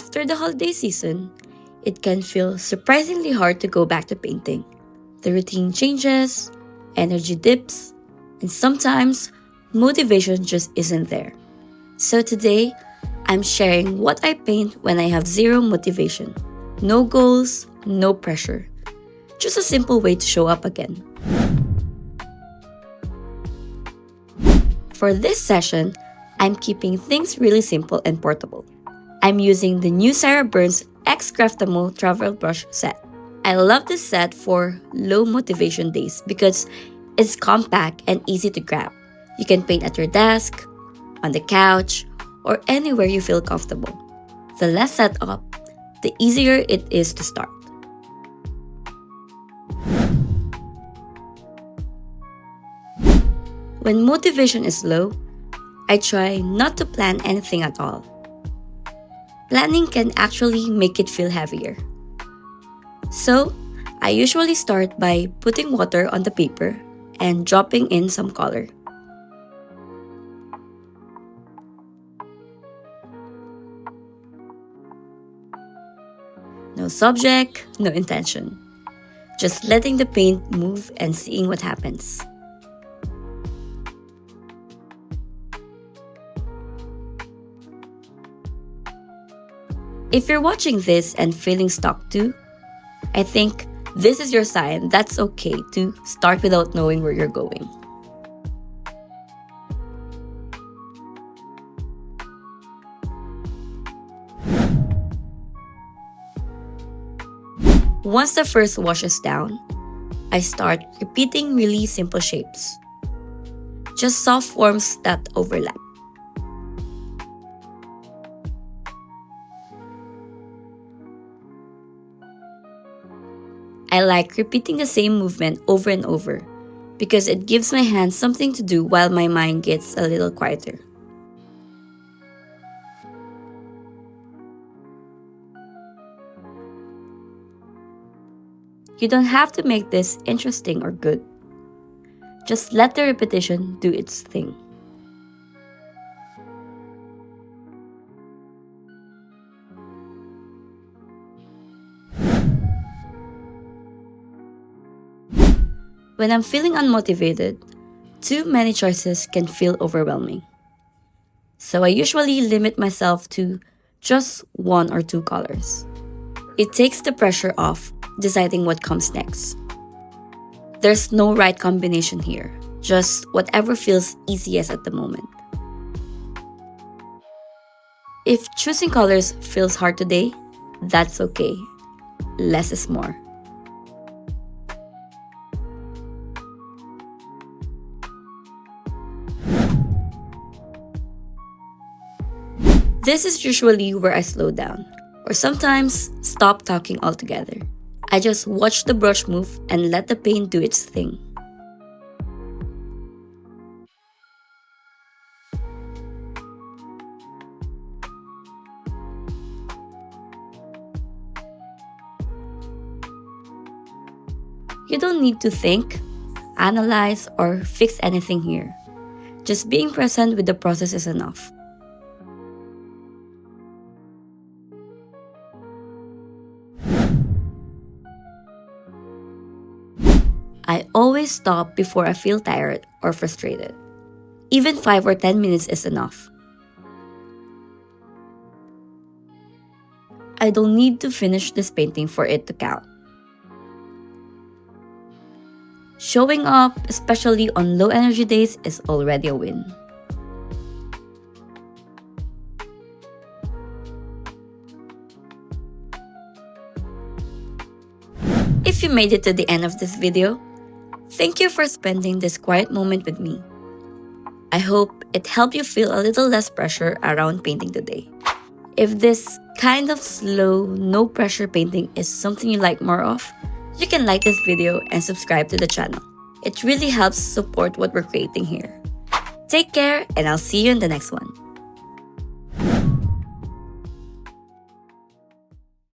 after the holiday season, it can feel surprisingly hard to go back to painting. The routine changes, energy dips, and sometimes motivation just isn't there. So today, I'm sharing what I paint when I have zero motivation. No goals, no pressure. Just a simple way to show up again. For this session, I'm keeping things really simple and portable. I'm using the new Sarah Burns X Craftamo travel brush set. I love this set for low motivation days because it's compact and easy to grab. You can paint at your desk, on the couch, or anywhere you feel comfortable. The less setup, the easier it is to start. When motivation is low, I try not to plan anything at all. Planning can actually make it feel heavier. So, I usually start by putting water on the paper and dropping in some color. No subject, no intention. Just letting the paint move and seeing what happens. If you're watching this and feeling stuck too, I think this is your sign that's okay to start without knowing where you're going. Once the first wash is down, I start repeating really simple shapes. Just soft forms that overlap. I like repeating the same movement over and over because it gives my hands something to do while my mind gets a little quieter. You don't have to make this interesting or good. Just let the repetition do its thing. When I'm feeling unmotivated, too many choices can feel overwhelming. So I usually limit myself to just one or two colors. It takes the pressure off deciding what comes next. There's no right combination here, just whatever feels easiest at the moment. If choosing colors feels hard today, that's okay. Less is more. This is usually where I slow down, or sometimes stop talking altogether. I just watch the brush move and let the paint do its thing. You don't need to think, analyze, or fix anything here. Just being present with the process is enough. I always stop before I feel tired or frustrated. Even 5 or 10 minutes is enough. I don't need to finish this painting for it to count. Showing up, especially on low energy days, is already a win. If you made it to the end of this video, thank you for spending this quiet moment with me. I hope it helped you feel a little less pressure around painting today. If this kind of slow, no pressure painting is something you like more of, you can like this video and subscribe to the channel. It really helps support what we're creating here. Take care, and I'll see you in the next one.